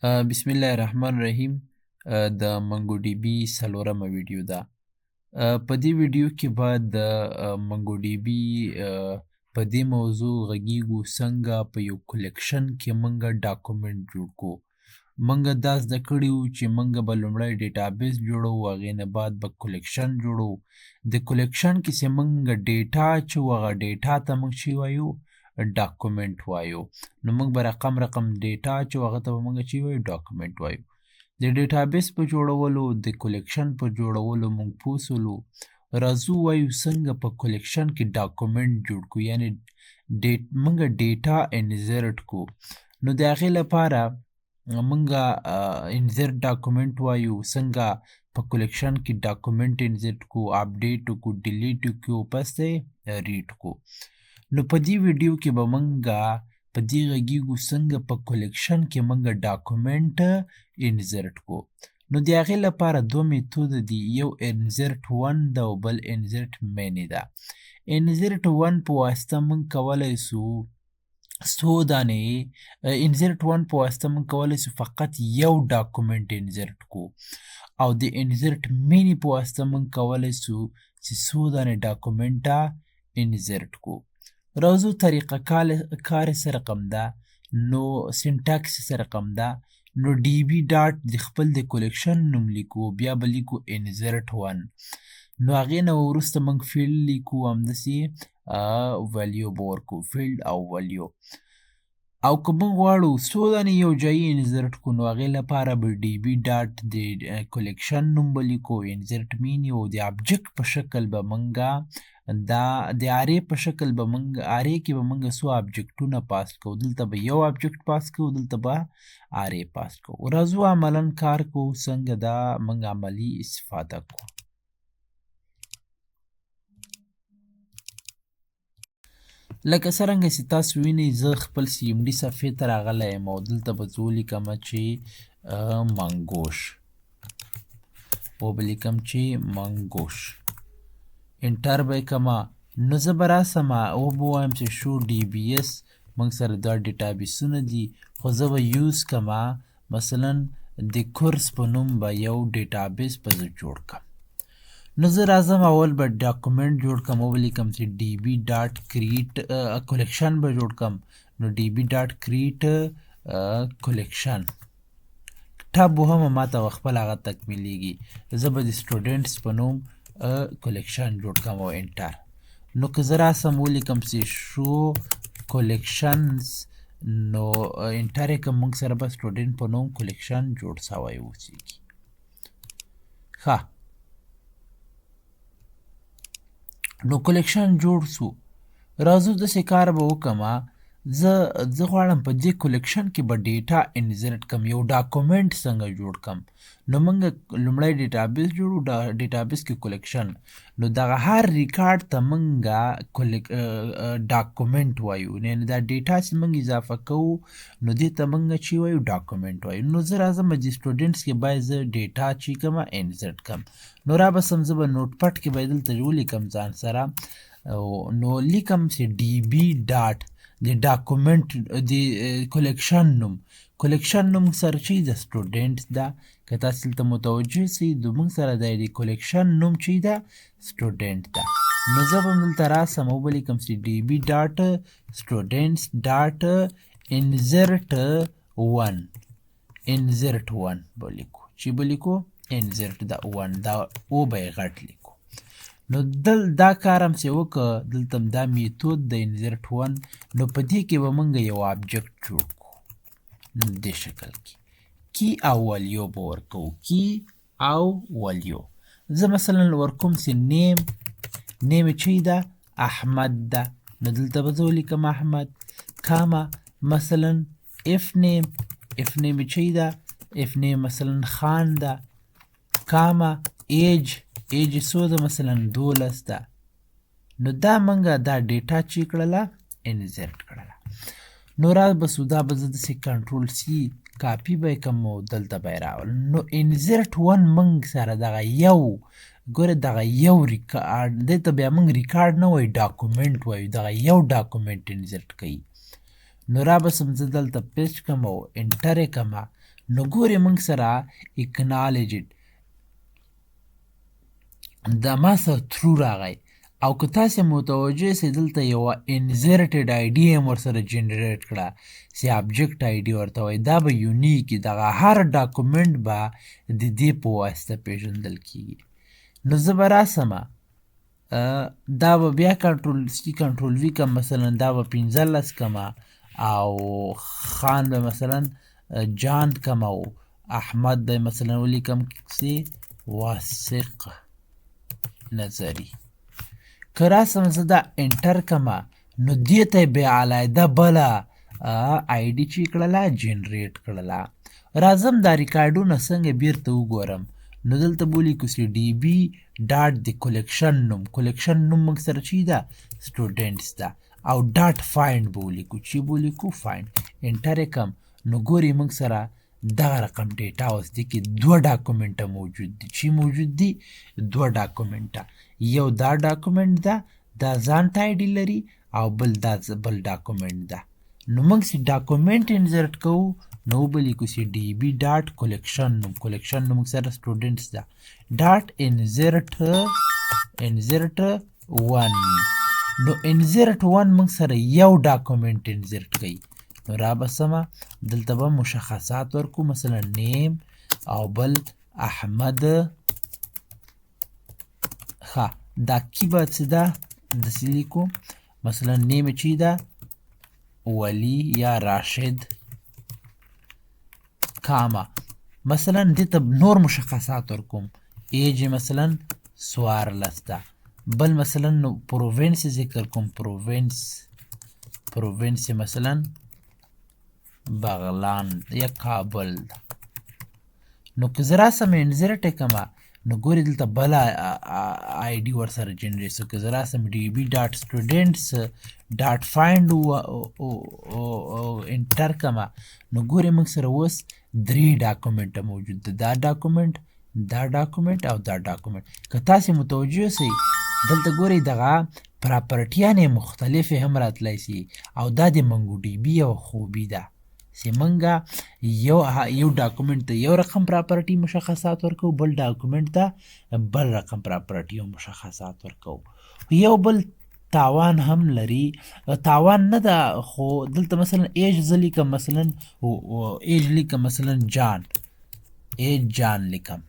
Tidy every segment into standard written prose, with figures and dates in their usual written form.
بسم الله الرحمن الرحیم. د منګو ډي بي څلورمه ویډیو ده. په دې ویډیو کې به د منګو ډي بي په دې موضوع غږیږو څنګه په یو کلیکشن کې موږ ډاکومنټ جوړ کړو. موږ دا زده کړي وو چې موږ به لومړی ډیټابیس جوړو، هغې نه بعد به کلیکشن جوړو. د کلیکشن کې چې موږ ډیټا اچوو، هغه ډیټا ته موږ چې وایو ډاکومنټ وایو. نو موږ به رقم ډیټا اچوو، هغه ته به موږ چې وایو ډاکومنټ وایو. د ډیټابیس په جوړولو، د کلیکشن په جوړولو موږ پوه سولو. راځو وایو څنګه په کلیکشن کې ډاکومنټ جوړ کړو، یعنې موږ ډیټا انزرټ کړو. نو د هغې لپاره موږ انزرټ ډاکومنټ وایو. څنګه په کلیکشن کې ډاکومنټ انزرټ کړو، اپډیټ وکړو، ډیلیټ وکړو، پس یې ریډ کړو. نو په دې ویډیو کې به موږ په دې غږیږو څنګه په کلیکشن کې موږ ډاکومنټ انزرټ کړو. نو د هغې لپاره دوه میتود دي، یو انزرټ ون ده او بل انزرټ منی ده. انزرټ ون په واسطه موږ کولی سو څو دانې انزرټ ون په واسطه موږ کولی سو فقط یو ډاکومنټ انزرټ کړو، او د انزرټ منی په واسطه موږ کولی سو چې څو دانې ډاکومنټه انزرټ کړو. راځو طریقه کار یې څه رقم ده، نو سینټاکس یې څه رقم ده. نو ډي بي ډاټ د خپل د کلیکشن نوم لیکو، بیا به لیکو انزرټ ون. نو هغې نه وروسته موږ فیلډ لیکو، همداسې ولیو به ورکو، فیلډ او ولیو. او که موږ غواړو څو دانې یو ځایي انزرټ کړو، نو هغې لپاره به ډي بي ډاټ د کلیکشن نوم به لیکو، انزرټ مینی، او د آبجکټ په شکل به موږ دا د ارې په شکل به موږ ارې کې به موږ څو آبجکټونه پاس کوو. دلته به یو آبجکټ پاس کوو، دلته به ارې پاس کوو. راځو عملاً کار کوو، څنګه دا موږ عملي استفاده کوو. لکه څرنګه چې تاسو وینئ، زه خپل سی ام ډي صفحې ته راغلی یم او دلته به زه ولیکمه چې منګوش، وبه لیکم چې منګوش، انټر به یې کړمه. نو زه به راسمه وبه ووایم چې شو ډي بي ایس، موږ سره دا ډیټابیسونه دي، خو زه به یوز کړمه مثلا د کورس په نوم به یو ډیټابیس به زه جوړ کړم. نو زه راځم اول به ډاکومنټ جوړ کړم، وبه لیکم چې ډي بي ډاټ کریټ کلیکشن به جوړ کړم. نو ډي بي ډاټ کریټ کلیکشن ټب وهمه، ماته خپل هغه تکمیلیږي. زه به د سټوډنټس په نوم کلیکشن جوړ کړم او انټر. نو که زه راسم ولیکم چې شو کلیکشنز، نو انټر یې کړم، موږ سره به سټوډنټ په نوم کلیکشن جوړ سوی اوسیږي. ښه، نو کلیکشن جوړ سو. راځو داسې کار به وکړمه، زه غواړم په دې کلیکشن کې به ډیټا انزرټ کړم، یو ډاکومنټ څنګه جوړ کړم. نو موږ لومړی ډیټابیس جوړو، ډیټابیس کې کلیکشن، نو دغه هر ریکارډ ته موږ ډاکومنټ وایو، یعنې دا ډیټا چې موږ اضافه کوو نو دې ته موږ چې وایو ډاکومنټ وایو. نو زه راځم د سټوډنټس کې باید زه ډیټا چې کړمه انزرټ کړم. نو رابسم، زه به نوټ پټ کې باید دلته ولیکم ځان سره، نو لیکم چې ډي بي ډاټ د ډاکومنټ د کلیکشن نوم، کلیکشن نوم سره چې د سټوډنټ ده. که تاسو دلته متوجه سئ، د موږ سره د کلیکشن نوم چې ده سټوډنټ ده. نو زه به دلته راسم او به لیکم چې ډي بي ډاټ سټوډنټس ډاټ انزرټ ون، انزرټ ون به لیکو، چې به لیکو انزرټ دا ون، دا او به یې غټ لیکو. نو دا کار هم چې وکړه، دلته دا میتود د انزرټ ون، نو په دې کې به موږ یو آبجکټ جوړ کړو دې شکل کې، کی او ولیو به ورکوو، کی او ولیو. زه مثلا ورکوم چې نیم یې چې ده احمد ده، نو دلته به زه ولیکم احمد، کاما مثلا اف نیم یې چې ده، اف نیم مثلا خان ده، کاما ایج څو ده، مثلا 12 ده. نو دا موږ دا ډیټا چې کړله انزرټ کړله. نو را بسو دا به زه داسې کنټرول سی کاپي به یې کړم او دلته به یې راولم. نو انزرټ ون موږ سره دغه یو، ګوره دغه یو ریکارډ، دې ته بیا موږ ریکارډ نه وایو، ډاکومنټ وایو، دغه یو ډاکومنټ انزرټ کوي. نو را بسم زه دلته پیسټ کړم او انټر یې کړم. نو ګورې موږ سره اکنالج دا ما سره ترو راغی او که تاسې متوجه سئ دلته یوه انزرټډ آی ډي هم ورسره جنریټ کړه چې ابجکټ آی ډي ورته وایي دا به یونیک وي دغه هر ډاکومنټ به د دې په واسطه پیژندل کیږي نو زه به راسمه دا به بیا کنټرول سی کنټرول وي کم مثلا دا به 15 کمه او خان به مثلا جان کمه او احمد به مثلا ولیکم سی واثق نظری که راسم زه دا انټر کمه نو دې ته بیا علیحده بله آی ډي چې کړله جنریټ کړله راځم دا ریکارډونه څنګه بیرته وګورم نو دلته به ولیکو چې ډي بي ډاټ د کلیکشن نوم کلیکشن نوم موږ سره چې ده سټوډنټس ده او ډاټ فایند به ولیکو چې به ولیکو فایند انټر یې کم نو ګورې موږ سره دغه رقم ډیټا اوس دې کې دوه ډاکومنټه موجود دي چې موجود دي دوه ډاکومنټه یو دا ډاکومنټ ده دا ځان ته آی ډي لري او بل دا بل ډاکومنټ ده نو موږ چې ډاکومنټ انزرټ کوو نو به لیکو چې ډي بي ډاټ کلیکشن نوم کلیکشن نوم سره سټوډنټس ده ډاټ انزرټ ون نو انزرټ ون موږ سره یو ډاکومنټ انزرټ کوي نو را بسمه دلته به مشخصات ورکو مثلا نیم او بل احمد ښه دا کی به څه ده داسې لیکو مثلا نیم چې ده ولی یا راشد کاما مثلا دې ته نور مشخصات ورکوم ایج مثلا 14 ده بل مثلا پروینس ذکر کوم پروینس مثلا بغلان یا کابل نو که زه راسم انزرټ یې کمه نو ګورې دلته بله آی ډي ورسره جنریټ شو که زه راسم ډي بي ډاټ سټوډنټس ډاټ فایند انټر کمه نو ګورې موږ سره اوس درې ډاکومنټه موجود ده دا ډاکومنټ دا ډاکومنټ او دا ډاکومنټ که تاسې متوجه سئ دلته ګورئ دغه پراپرټیانې مختلفې هم راتلی سي او دا د منګو ډي بي یوه خوبي ده چې موږ یو ډاکومنټ ته یو رقم پراپرټي مشخصات ورکوو بل ډاکومنټ ته بل رقم پراپرټي او مشخصات ورکوو یو بل تاوان هم لري تاوان نه ده خو دلته مثلا ایج زه لیکم مثلا ایج لیکم مثلا جان ایج جان لیکم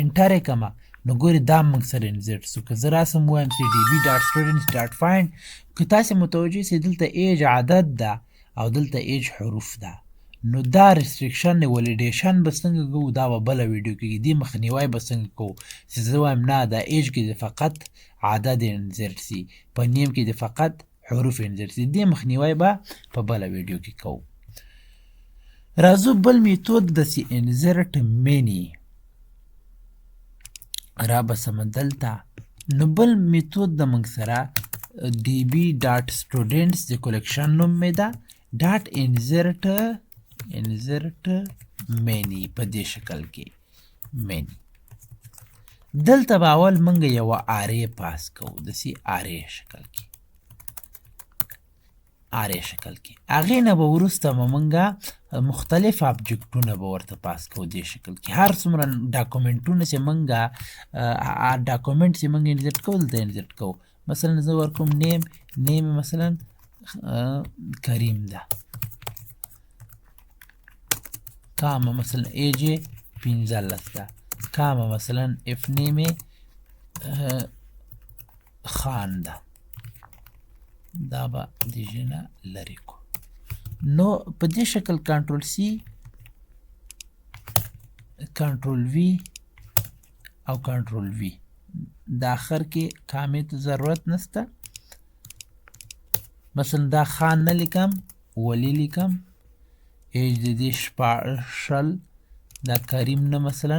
انټر یې کمه نو ګورې دا موږ سره انزرټ شو که زه راسم ووایم چې ډي بي ډاټ سټوډنټس ډاټ فایند که تاسې متوجه سئ دلته ایج عدد ده او دلته ایج حروف ده نو دا ریستریکشن ولیډیشن به څنګه کوو دا به بله ویډیو کې دې مخنیوی به څنګه کوو چې زه وایم نه دا ایج کې د فقط عدد انزرټ سي په نیم کې د فقط حروف انزرټ سي دې مخنیوی به په بله ویډیو کې کوو راځو بل میتود داسې انزرټ مني را بسمه دلته نو بل میتود د موږ سره ډي بي ډاټ سټوډنټس د کلیکشن نوم مې ده ډاټ انزرټ مني په دې شکل کې مني دلته به اول موږ یوه آرې پاس کوو داسې آرې شکل کې هغې نه به وروسته به موږ مختلف ابجکټونه به ورته پاس کوو دې شکل کې هر څومره ډاکومنټونه چې موږ ډاکومنټ چې موږ انزرټ کوو دلته انزرټ کوو مثلا زه ورکوم نیم مثلا کریم ده کامه مثلا ایج 15 ده کامه مثلا اف نیم خان ده دا به دیجې نه لرې کو نو په دې شکل کنټرول سی کنټرول وی او کنټرول وی د آخر کې کامې ته ضرورت نشته مثلا دا خان نه لیکم ولی لیکم ایج د دې 14 دا کریم نه مثلا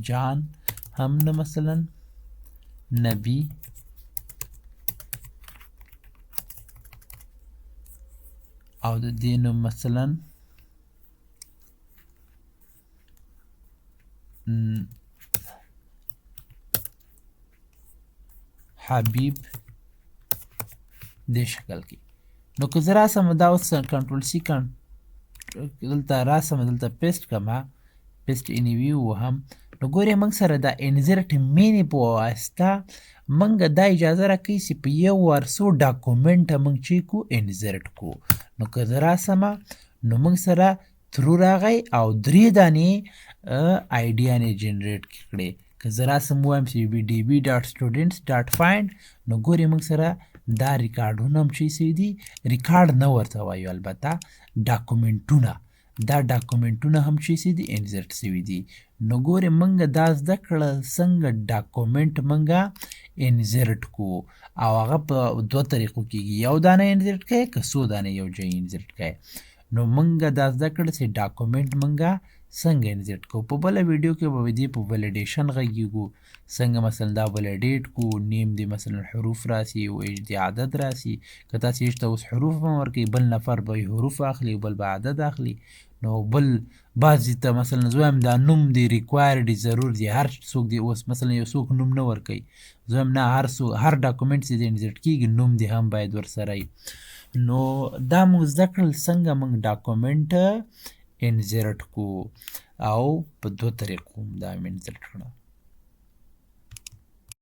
جان هم نه مثلا نبی او د دې نوم مثلا حبیب دې شکل کې نو که زه راسم دا اوس کنټرول سی دلته راسم دلته پیسټ کما پیسټ انیوي وهم نو ګورې موږ سره دا انزرټ مینې په واسطه موږ دا اجازه راکوي چې په یو وار څو ډاکومنټه موږ چې کو انزرټ کو نو که زه راسمه نو موږ سره ترو راغی او 3 دانې آیډیانې جنریټ کړې که زه راسم ووایم چې db.students.find نو ګورې موږ سره دا ریکارډونه هم چې سوي دي ریکارډ نه ورته وایو البته ډاکومنټونه دا ډاکومنټونه هم چې سوي دي انزرټ سوي دي نو ګورې موږ دا زده کړه څنګه ډاکومنټ موږ انزرټ کو او هغه په 2 طریقو کېږي یو دانه انزرټ کوې که څو دانې یو ځای انزرټ کوې نو موږ دا زده کړه چې ډاکومنټ موږ څنګه انزرټ کو په بله ویډیو کې به دې په ولیډیشن غږیږو څنګه مثلا دا ولیډیټ کو نیم دې مثلا حروف راسي او ایج دې عدد راسي که تاسې ایج ته اوس حروف هم ورکوي بل نفر به حروف اخلي بل به عدد اخلي نو بل بعضې ته مثلا زه وایم دا نوم دی ریکوایر دی ضرور دی هر څوک دی اوس مثلا یو څوک نوم نه ورکوي زه وایم نه هر ډاکومنټ چې د انزرټ کېږي نوم دی هم باید ورسره وي نو دا موږ زده کړل څنګه موږ ډاکومنټ انزرټ کو او په 2 طریقو دا مې انزرټ کړه